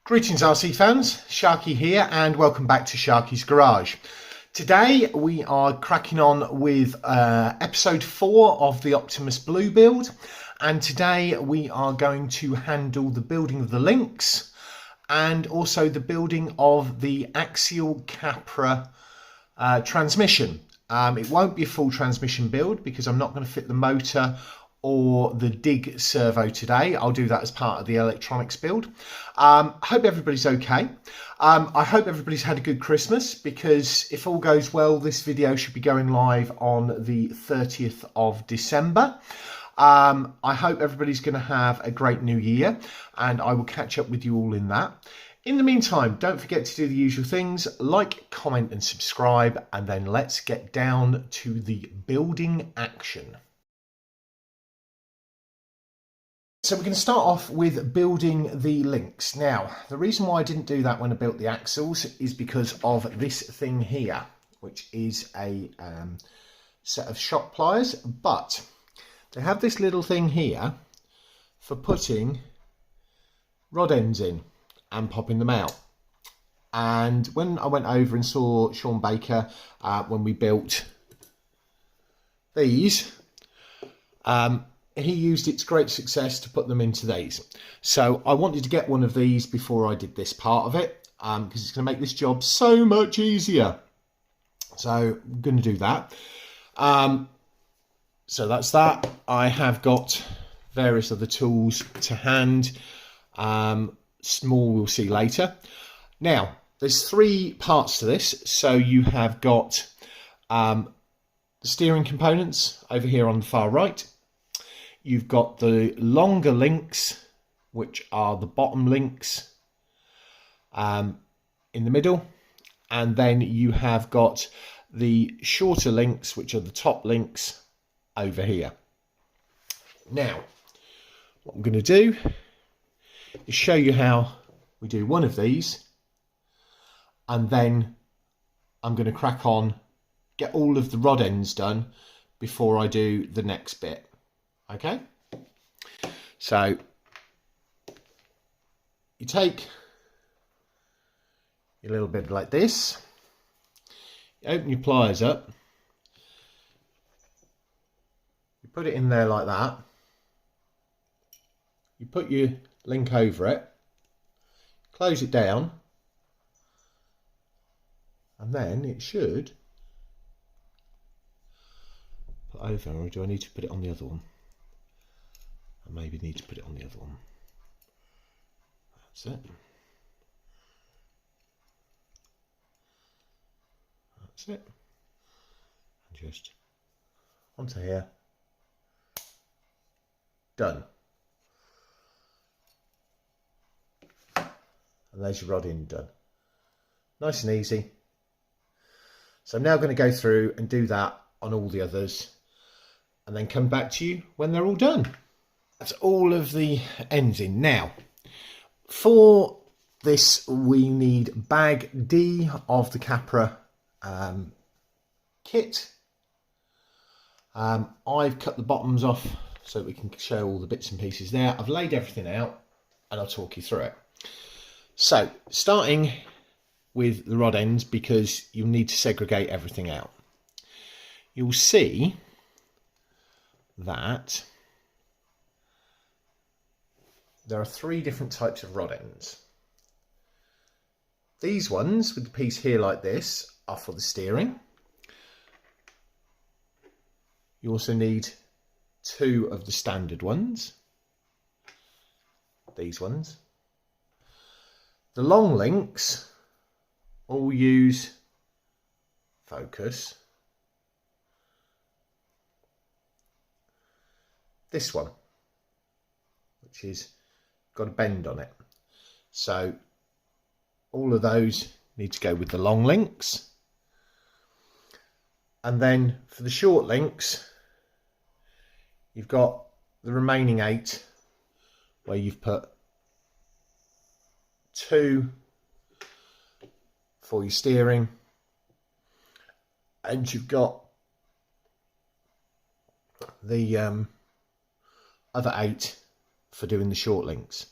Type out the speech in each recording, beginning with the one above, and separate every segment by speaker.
Speaker 1: Greetings RC fans, Sharky here and welcome back to Sharky's Garage. Today we are cracking on with episode 4 of the Optimus Blue build, and today we are going to handle the building of the links and also the building of the Axial Capra transmission. It won't be a full transmission build because I'm not going to fit the motor or the dig servo today. I'll do that as part of the electronics build. I hope everybody's okay. I hope everybody's had a good Christmas, because if all goes well, this video should be going live on the 30th of December. I hope everybody's going to have a great new year, and I will catch up with you all in that. In the meantime, don't forget to do the usual things, like, comment and subscribe, and then let's get down to the building action. So we're going to start off with building the links. Now, the reason why I didn't do that when I built the axles is because of this thing here, which is a set of shock pliers, but they have this little thing here for putting rod ends in and popping them out. And when I went over and saw Sean Baker when we built these, he used its great success to put them into these. So I wanted to get one of these before I did this part of it, because it's going to make this job so much easier. So I'm going to do that. So that's that. I have got various other tools to hand. Small we'll see later. Now, there's 3 parts to this. So you have got the steering components over here on the far right. You've got the longer links, which are the bottom links in the middle. And then you have got the shorter links, which are the top links over here. Now, what I'm going to do is show you how we do one of these. And then I'm going to crack on, get all of the rod ends done before I do the next bit. Okay, so you take your little bit like this, you open your pliers up, you put it in there like that, you put your link over it, close it down, and then it should put over. Or do I need to put it on the other one? I maybe need to put it on the other one. That's it. That's it. And just onto here. Done. And there's your rod in done. Nice and easy. So I'm now going to go through and do that on all the others, and then come back to you when they're all done. That's all of the ends in. Now, for this we need bag D of the Capra kit. I've cut the bottoms off so that we can show all the bits and pieces there. I've laid everything out and I'll talk you through it. So, starting with the rod ends, because you'll need to segregate everything out. You'll see that there are 3 different types of rod ends. These ones with the piece here like this are for the steering. You also need 2 of the standard ones. These ones. The long links all use focus. This one, which is got a bend on it. So all of those need to go with the long links. And then for the short links, you've got the remaining 8 where you've put 2 for your steering, and you've got the other 8 for doing the short links.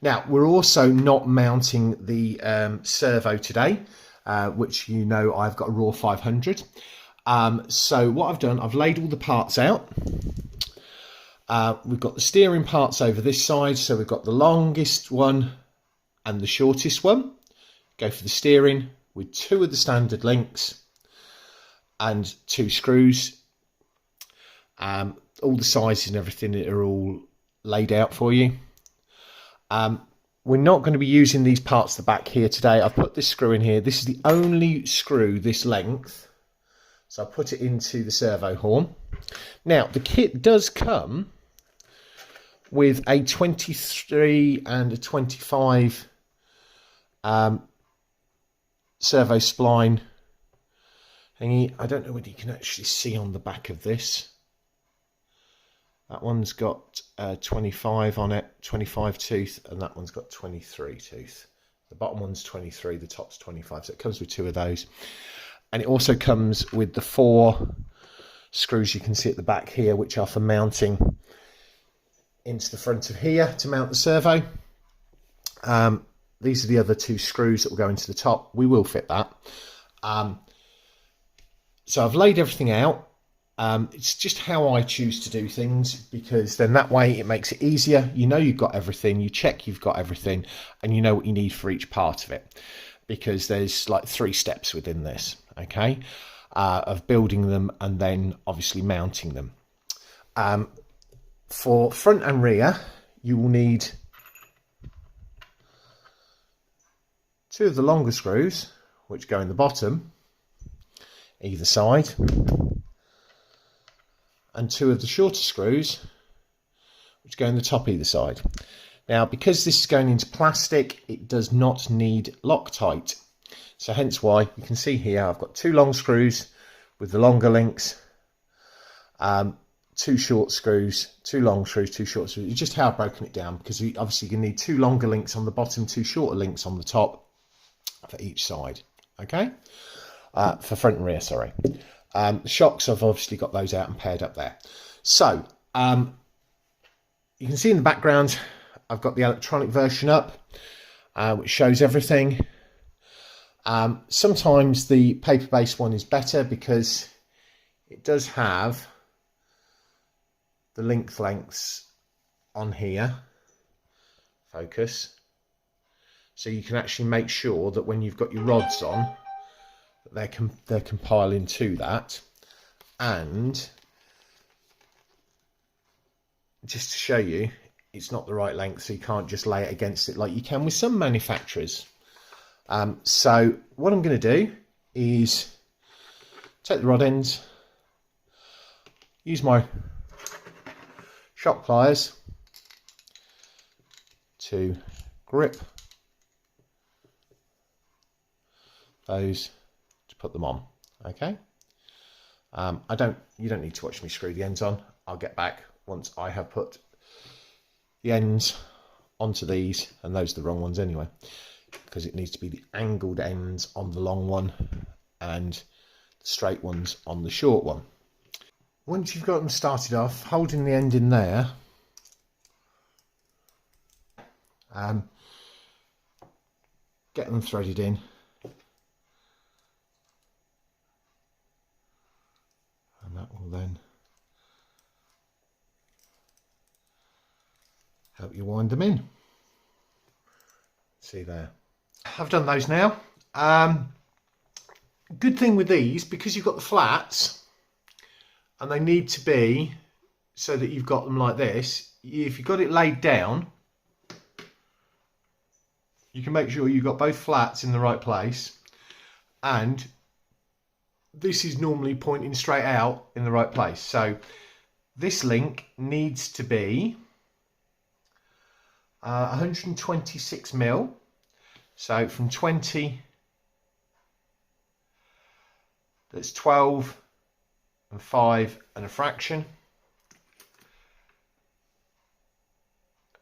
Speaker 1: Now, we're also not mounting the servo today, which you know I've got a raw 500. So what I've done, I've laid all the parts out. We've got the steering parts over this side, so we've got the longest one and the shortest one. Go for the steering with 2 of the standard links and 2 screws. All the sizes and everything are all laid out for you. We're not going to be using these parts at the back here today. I've put this screw in here. This is the only screw this length. So I put it into the servo horn. Now, the kit does come with a 23 and a 25 servo spline thingy. I don't know whether you can actually see on the back of this. That one's got 25 on it, 25 tooth, and that one's got 23 tooth. The bottom one's 23, the top's 25, so it comes with 2 of those. And it also comes with the 4 screws you can see at the back here, which are for mounting into the front of here to mount the servo. These are the other 2 screws that will go into the top. We will fit that. So I've laid everything out. It's just how I choose to do things, because then that way it makes it easier. You know you've got everything, you check you've got everything, and you know what you need for each part of it, because there's like 3 steps within this, okay, of building them and then obviously mounting them. For front and rear, you will need 2 of the longer screws, which go in the bottom either side, and 2 of the shorter screws which go in the top either side. Now, because this is going into plastic, it does not need Loctite, so hence why you can see here I've got 2 long screws with the longer links, 2 short screws, 2 long screws, 2 short screws. It's just how I've broken it down, because obviously you need 2 longer links on the bottom, 2 shorter links on the top for each side, okay, for front and rear, sorry. The shocks, I've obviously got those out and paired up there. So you can see in the background I've got the electronic version up, which shows everything. Sometimes the paper-based one is better because it does have the lengths on here, focus, so you can actually make sure that when you've got your rods on, they're compiling to that. And just to show you, it's not the right length, so you can't just lay it against it like you can with some manufacturers. So what I'm going to do is take the rod ends, use my shock pliers to grip those to put them on, okay. You don't need to watch me screw the ends on. I'll get back once I have put the ends onto these, and those are the wrong ones anyway, because it needs to be the angled ends on the long one and the straight ones on the short one. Once you've got them started off, holding the end in there, get them threaded in, and that will then help you wind them in. See there, I've done those now. Good thing with these, because you've got the flats and they need to be so that you've got them like this, if you've got it laid down, you can make sure you've got both flats in the right place, and this is normally pointing straight out in the right place. So this link needs to be 126 mil. So from 20, that's 12 and 5 and a fraction.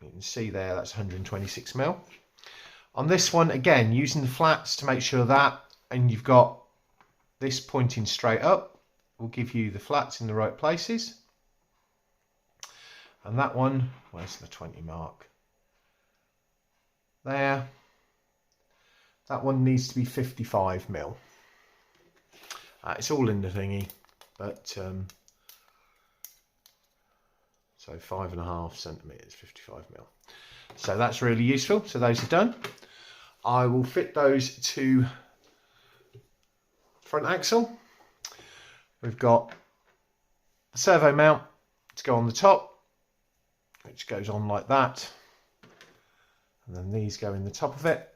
Speaker 1: You can see there, that's 126 mil. On this one, again, using the flats to make sure that, and you've got this pointing straight up, will give you the flats in the right places. And that one, where's the 20 mark? there. That one needs to be 55mm. It's all in the thingy, but so 5.5 centimeters, 55mm. So that's really useful. So those are done. I will fit those to front axle. We've got the servo mount to go on the top, which goes on like that, and then these go in the top of it.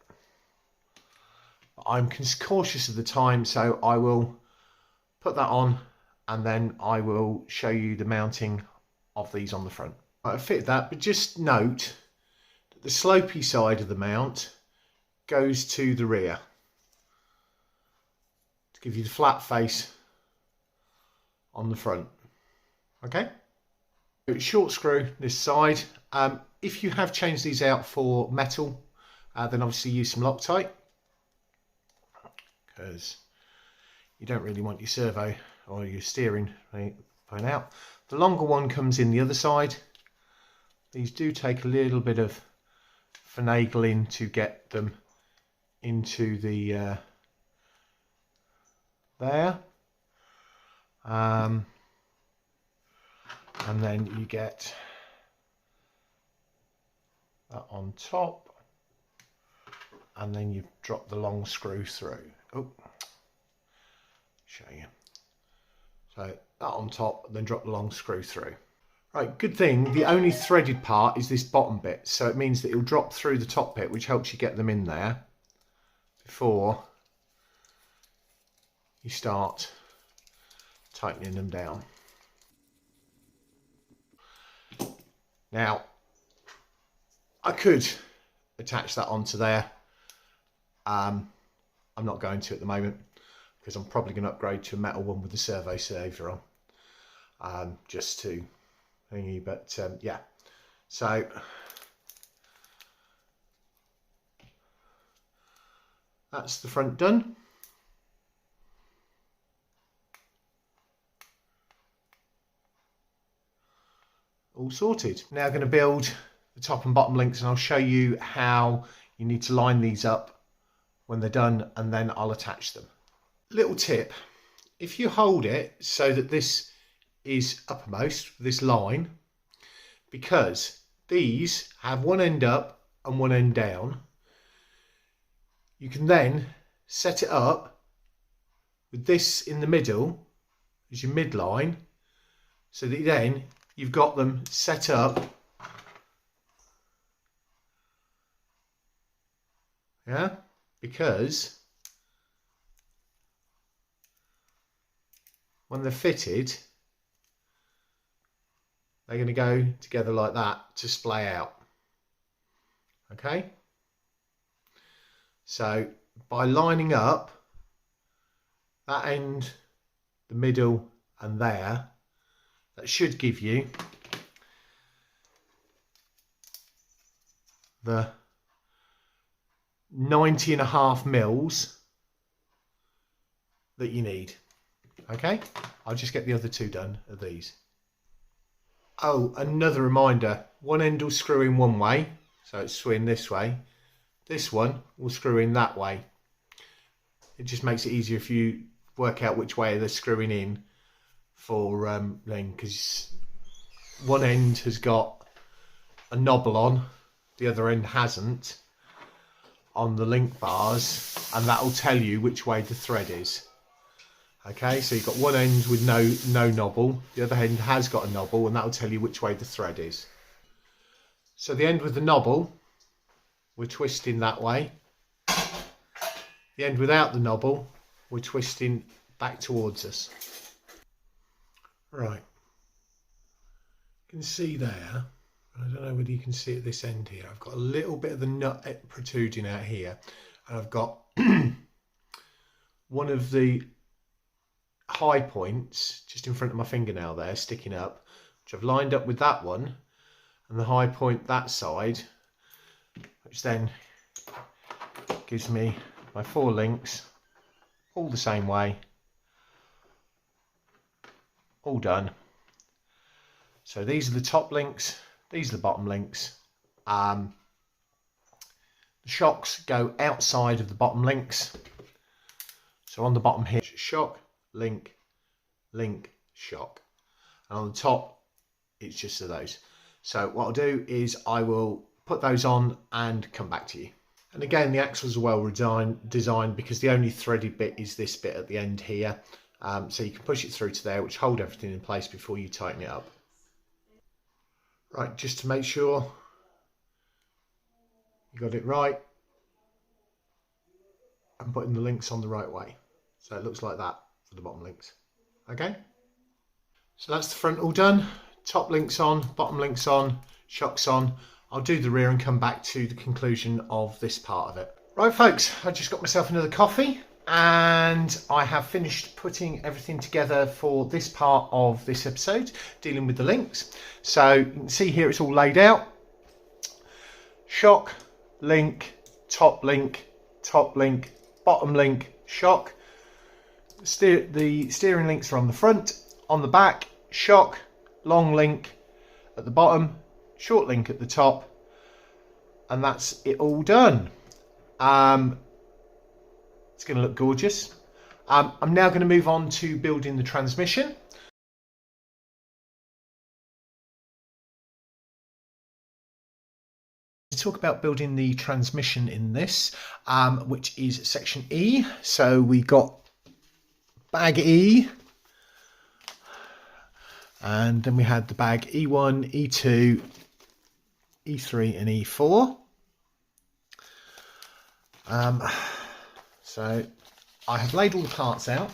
Speaker 1: I'm cautious of the time, so I will put that on and then I will show you the mounting of these on the front. I've fitted that, but just note that the slopey side of the mount goes to the rear to give you the flat face on the front. Okay, short screw this side. If you have changed these out for metal, then obviously use some Loctite, because you don't really want your servo or your steering going out. The longer one comes in the other side. These do take a little bit of finagling to get them into the there. And then you get that on top, and then you drop the long screw through. Oh, show you. So that on top, then drop the long screw through. Right, good thing, the only threaded part is this bottom bit, so it means that it'll drop through the top bit, which helps you get them in there before you start tightening them down. Now, I could attach that onto there. I'm not going to at the moment, because I'm probably going to upgrade to a metal one with the servo saver on, just to thingy. But yeah, so that's the front done. All sorted. Now going to build the top and bottom links, and I'll show you how you need to line these up when they're done, and then I'll attach them. Little tip, if you hold it so that this is uppermost, this line, because these have one end up and one end down, you can then set it up with this in the middle as your midline, so that then you've got them set up, yeah, because when they're fitted, they're going to go together like that to splay out. Okay, so by lining up that end, the middle and there, that should give you the 90.5 mils that you need. Okay, I'll just get the other two done of these. Oh, another reminder, one end will screw in one way, so it's screwing this way. This one will screw in that way. It just makes it easier if you work out which way they're screwing in for Lynn, because one end has got a knobble on, the other end hasn't, on the link bars, and that will tell you which way the thread is. Okay, so you've got one end with no knobble, the other end has got a knobble, and that will tell you which way the thread is. So the end with the knobble, we're twisting that way. The end without the knobble, we're twisting back towards us. Right, you can see there, I don't know whether you can see at this end here, I've got a little bit of the nut protruding out here, and I've got one of the high points just in front of my fingernail there sticking up, which I've lined up with that one, and the high point that side, which then gives me my 4 links all the same way, all done. So these are the top links, these are the bottom links. The shocks go outside of the bottom links. So on the bottom here, shock, link, link, shock. And on the top, it's just of those. So what I'll do is I will put those on and come back to you. And again, the axles are well designed because the only threaded bit is this bit at the end here. So you can push it through to there, which hold everything in place before you tighten it up. Right, just to make sure you got it right, I'm putting the links on the right way. So it looks like that for the bottom links. Okay, so that's the front all done. Top links on, bottom links on, shocks on. I'll do the rear and come back to the conclusion of this part of it. Right folks, I just got myself another coffee and I have finished putting everything together for this part of this episode, dealing with the links. So you can see here it's all laid out. Shock, link, top link, bottom link, shock. The steering links are on the front, on the back, shock, long link at the bottom, short link at the top, and that's it all done. It's going to look gorgeous. I'm now going to move on to building the transmission. To talk about building the transmission in this, which is section E. So we got bag E, and then we had the bag E1, E2, E3 and E4. So I have laid all the parts out.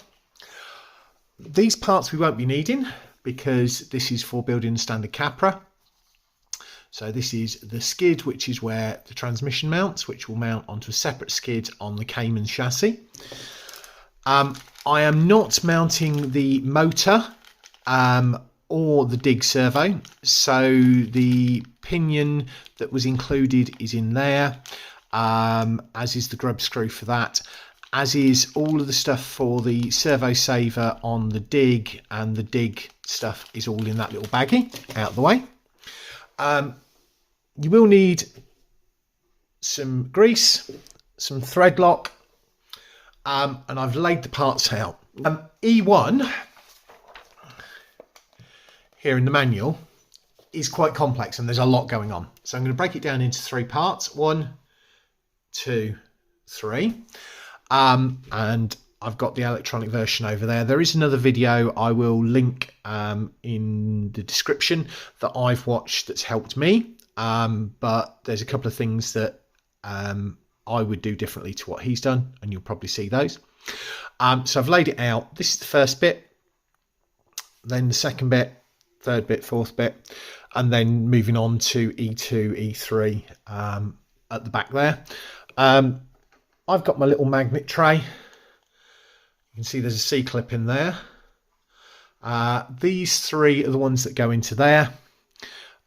Speaker 1: These parts we won't be needing because this is for building the standard Capra. So this is the skid, which is where the transmission mounts, which will mount onto a separate skid on the Caiman chassis. I am not mounting the motor or the dig servo. So the pinion that was included is in there, as is the grub screw for that, as is all of the stuff for the servo saver on the dig, and the dig stuff is all in that little baggie out of the way. You will need some grease, some thread lock, and I've laid the parts out. E1 here in the manual is quite complex and there's a lot going on. So I'm going to break it down into 3 parts. 1, 2, 3. And I've got the electronic version over there. There is another video I will link in the description that I've watched that's helped me. But there's a couple of things that I would do differently to what he's done, and you'll probably see those. So I've laid it out. This is the first bit, then the second bit, third bit, fourth bit, and then moving on to E2, E3 at the back there. I've got my little magnet tray. You can see there's a C-clip in there. These 3 are the ones that go into there.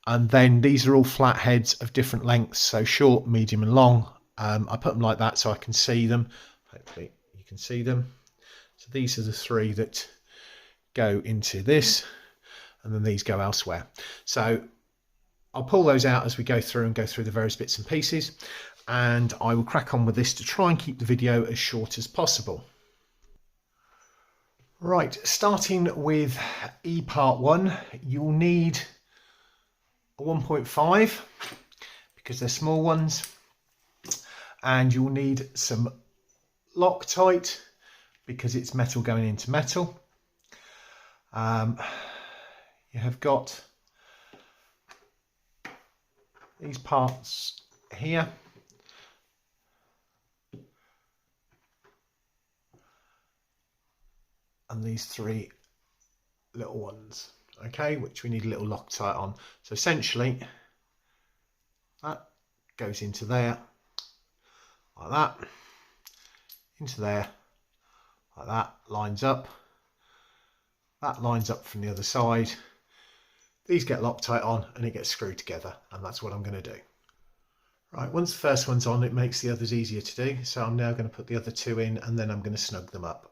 Speaker 1: And then these are all flat heads of different lengths, so short, medium and long. I put them like that so I can see them. Hopefully you can see them. So these are the 3 that go into this, and then these go elsewhere. So I'll pull those out as we go through and go through the various bits and pieces. And I will crack on with this to try and keep the video as short as possible. Right, starting with E part 1, you'll need a 1.5 because they're small ones, and you'll need some Loctite because it's metal going into metal. You have got these parts here, and these 3 little ones, okay, which we need a little Loctite on. So essentially that goes into there like that, into there like that, lines up, that lines up from the other side. These get Loctite on and it gets screwed together, and that's what I'm going to do. Right, once the first one's on, it makes the others easier to do. So I'm now going to put the other 2 in, and then I'm going to snug them up.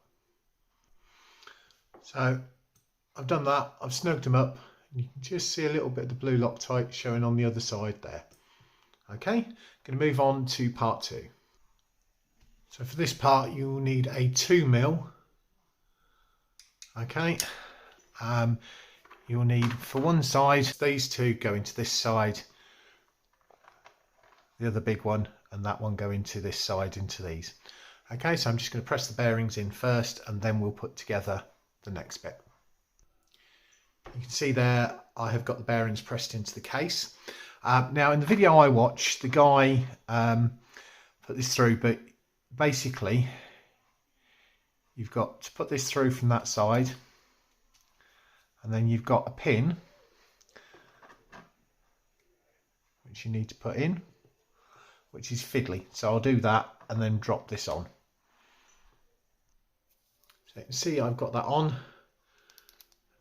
Speaker 1: So I've done that, I've snugged them up, and you can just see a little bit of the blue Loctite showing on the other side there. Okay, going to move on to part 2. So for this part you'll need a 2mm. Okay, you'll need for one side, these two go into this side, the other big one and that one go into this side, into these. Okay, so I'm just going to press the bearings in first and then we'll put together the next bit. You can see there I have got the bearings pressed into the case. Now in the video I watched, the guy put this through, but basically you've got to put this through from that side and then you've got a pin which you need to put in, which is fiddly, so I'll do that and then drop this on. So you can see I've got that on.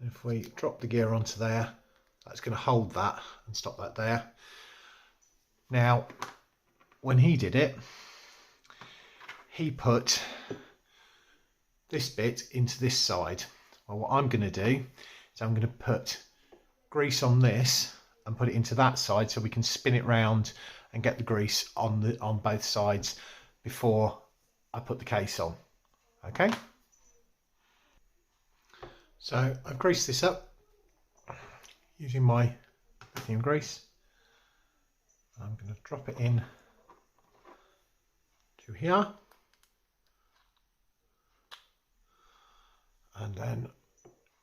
Speaker 1: If we drop the gear onto there, that's going to hold that and stop that there. Now when he did it, he put this bit into this side. Well, what I'm going to do is I'm going to put grease on this and put it into that side so we can spin it round and get the grease on both sides before I put the case on. Okay, so I've greased this up using my lithium grease. I'm going to drop it in to here and then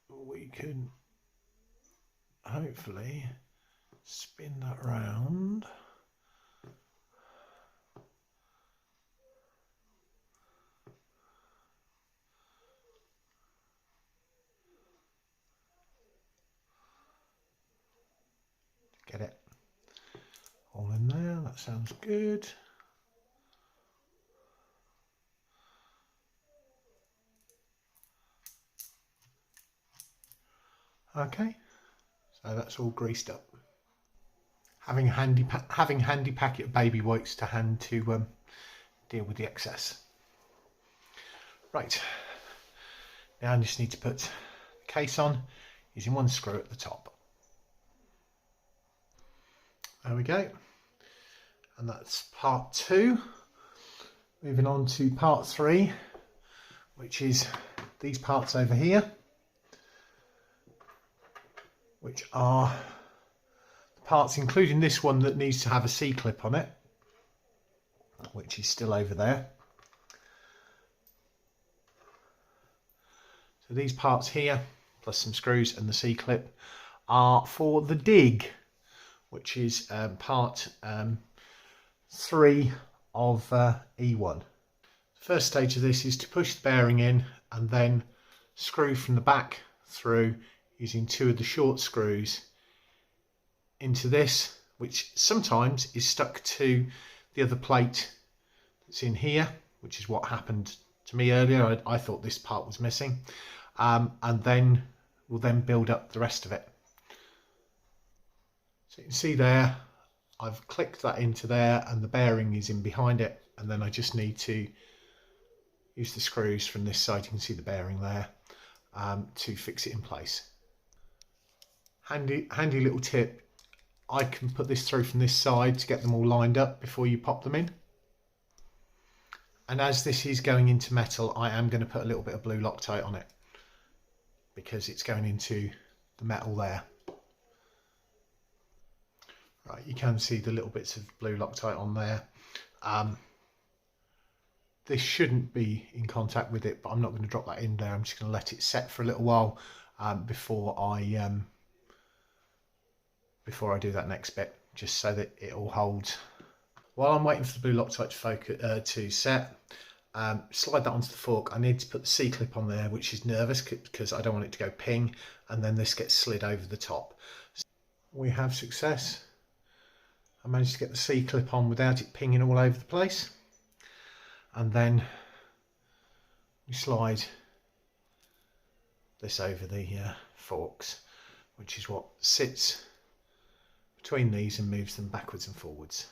Speaker 1: we can hopefully spin that round. Get it all in there, that sounds good. Okay, so that's all greased up. Having a handy packet of baby wipes to hand to deal with the excess. Right, now I just need to put the case on using one screw at the top. There we go, and that's part 2. Moving on to part 3, which is these parts over here, which are the parts including this one that needs to have a C-clip on it, which is still over there. So these parts here, plus some screws and the C-clip, are for the dig, which is part 3 of E1. The first stage of this is to push the bearing in and then screw from the back through using 2 of the short screws into this, which sometimes is stuck to the other plate that's in here, which is what happened to me earlier. I thought this part was missing, and then we'll then build up the rest of it. So you can see there, I've clicked that into there and the bearing is in behind it, and then I just need to use the screws from this side, you can see the bearing there, to fix it in place. Handy little tip, I can put this through from this side to get them all lined up before you pop them in. And as this is going into metal, I am going to put a little bit of blue Loctite on it because it's going into the metal there. Right, you can see the little bits of blue Loctite on there. This shouldn't be in contact with it, but I'm not going to drop that in there. I'm just going to let it set for a little while before I do that next bit, just so that it all holds. While I'm waiting for the blue Loctite to focus to set, slide that onto the fork. I need to put the C-clip on there, which is nervous because I don't want it to go ping, and then this gets slid over the top. So we have success. I managed to get the C-clip on without it pinging all over the place, and then we slide this over the forks, which is what sits between these and moves them backwards and forwards.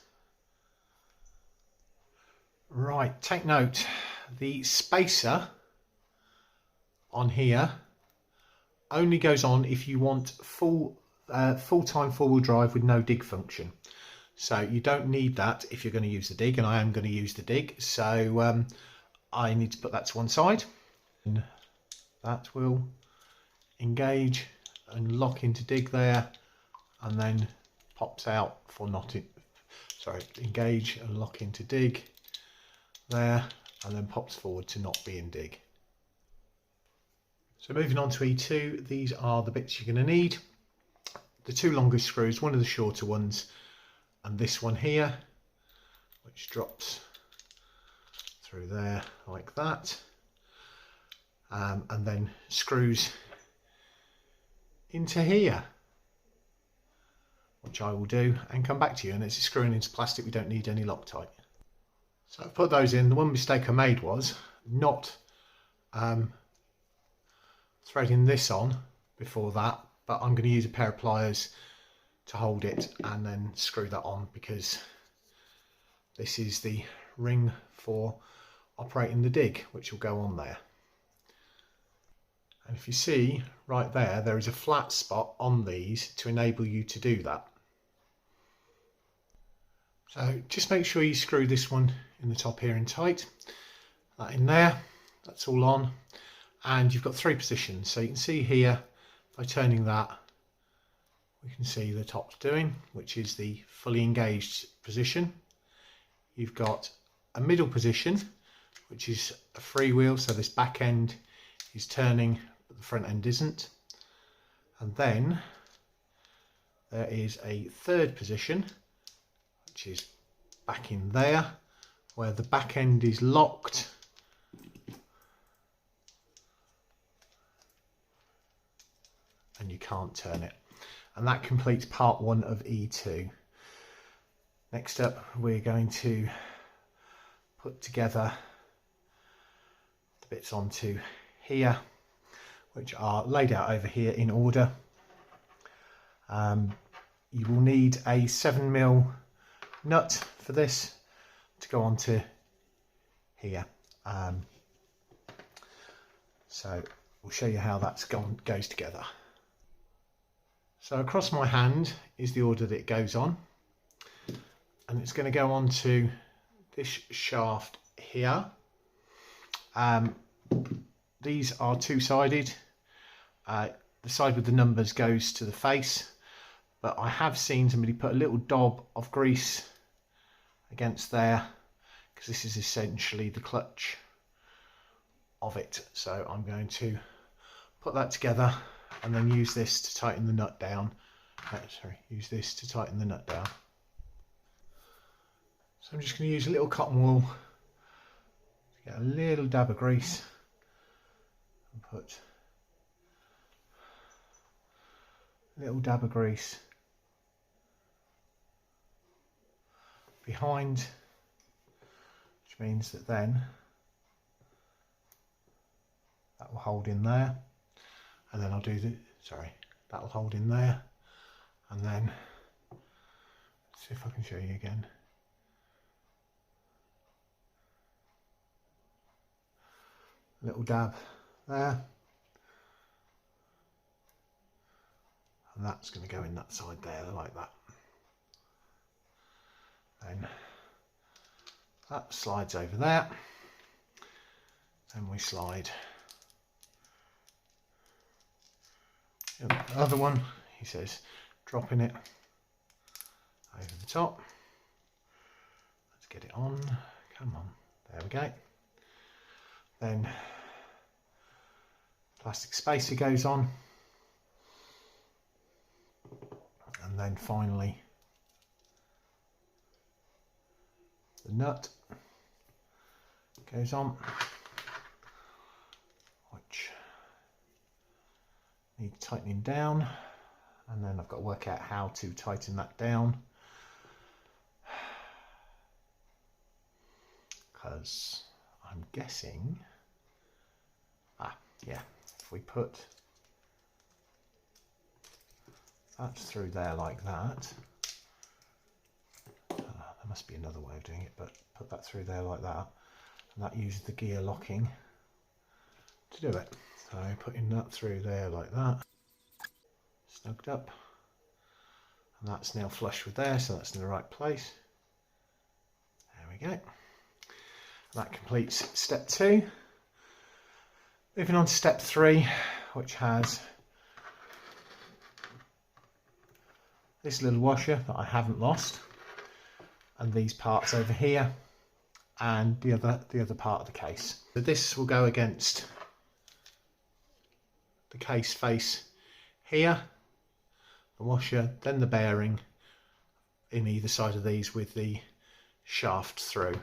Speaker 1: Right, take note, the spacer on here only goes on if you want full-time four-wheel drive with no dig function. So you don't need that if you're going to use the dig, and I am going to use the dig. So I need to put that to one side. And that will engage and lock into dig there, and then pops out for not in, sorry, engage and lock into dig there, and then pops forward to not be in dig. So moving on to E2, these are the bits you're going to need. The two longest screws, one of the shorter ones, and this one here, which drops through there like that, and then screws into here, which I will do and come back to you. And it's screwing into plastic, we don't need any Loctite. So I've put those in. The one mistake I made was not threading this on before that, but I'm going to use a pair of pliers to hold it and then screw that on, because this is the ring for operating the dig, which will go on there. And if you see right there, there is a flat spot on these to enable you to do that. So just make sure you screw this one in the top here in tight. That in there, that's all on. And you've got three positions. So you can see here, by turning that, we can see the top's doing, which is the fully engaged position. You've got a middle position, which is a freewheel, so this back end is turning, but the front end isn't. And then there is a third position, which is back in there, where the back end is locked and you can't turn it. And that completes part one of E2. Next up, we're going to put together the bits onto here, which are laid out over here in order. You will need a 7mm nut for this to go onto here. So we'll show you how that goes together. So across my hand is the order that it goes on, and it's going to go on to this shaft here. These are two-sided. The side with the numbers goes to the face, but I have seen somebody put a little daub of grease against there, because this is essentially the clutch of it. So I'm going to put that together and then use this to tighten the nut down. Use this to tighten the nut down. So I'm just going to use a little cotton wool to get a little dab of grease and put a little dab of grease behind, which means that then that will hold in there, and then I'll do the, that will hold in there, and then let's see if I can show you again. A little dab there, and that's going to go in that side there like that. Then that slides over there, and we slide the other one, he says, dropping it over the top. Let's get it on, come on, there we go. Then plastic spacer goes on, and then finally the nut goes on, which needs tightening down, and then I've got to work out how to tighten that down, because I'm guessing, yeah, if we put that through there like that, there must be another way of doing it, but put that through there like that, and that uses the gear locking to do it. So putting that through there like that, snugged up, And that's now flush with there, so that's in the right place. There we go. That completes step 2. Moving on to step 3, which has this little washer that I haven't lost, and these parts over here, and the other part of the case. So this will go against the case face here, the washer, then the bearing in either side of these with the shaft through.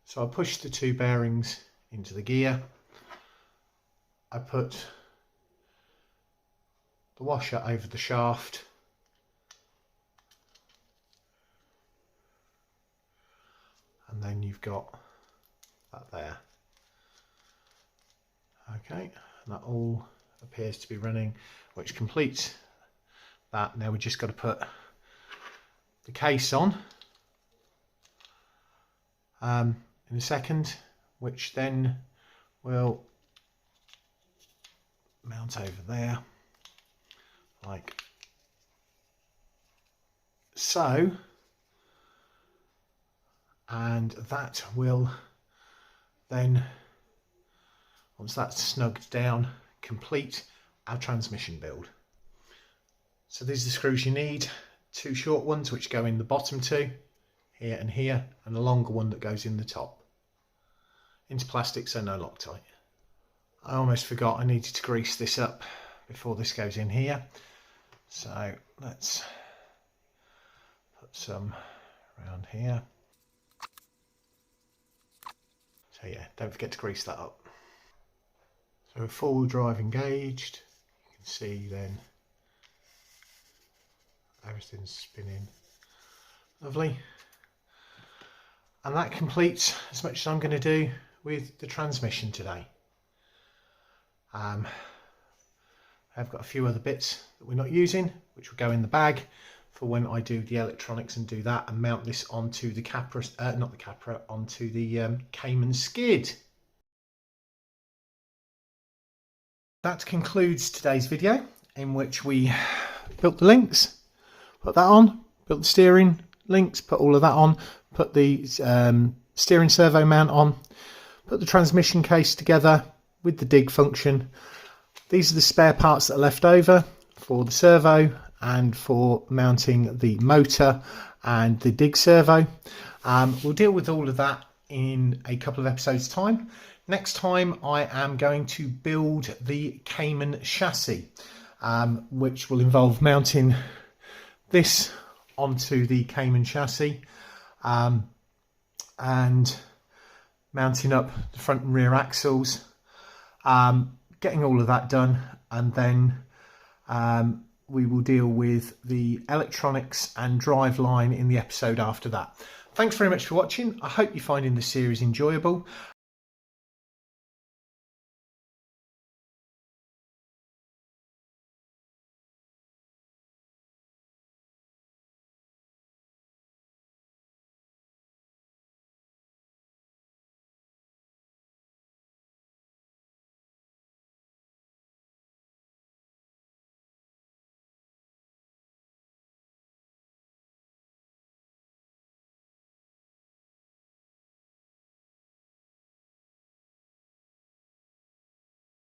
Speaker 1: So I push the 2 bearings into the gear. I put the washer over the shaft, and then you've got that there. Okay, and that all appears to be running, which completes that. Now we just got to put the case on in a second, which then will mount over there like so, and that will then, once that's snugged down, complete our transmission build. So these are the screws you need, 2 short ones which go in the bottom 2, here and here, and a longer one that goes in the top, into plastic so no Loctite. I almost forgot I needed to grease this up before this goes in here, so let's put some around here. So yeah, don't forget to grease that up. So 4-wheel drive engaged, you can see then everything's spinning. Lovely. And that completes as much as I'm going to do with the transmission today. I've got a few other bits that we're not using, which will go in the bag for when I do the electronics and do that and mount this onto the Capra, not the Capra, onto the Cayman skid. That concludes today's video, in which we built the links, put that on, built the steering links, put all of that on, put the steering servo mount on, put the transmission case together with the dig function. These are the spare parts that are left over for the servo and for mounting the motor and the dig servo. We'll deal with all of that in a couple of episodes time. Next time I am going to build the Cayman chassis, which will involve mounting this onto the Cayman chassis and mounting up the front and rear axles, getting all of that done, and then we will deal with the electronics and drive line in the episode after that. Thanks very much for watching. I hope you're finding the series enjoyable.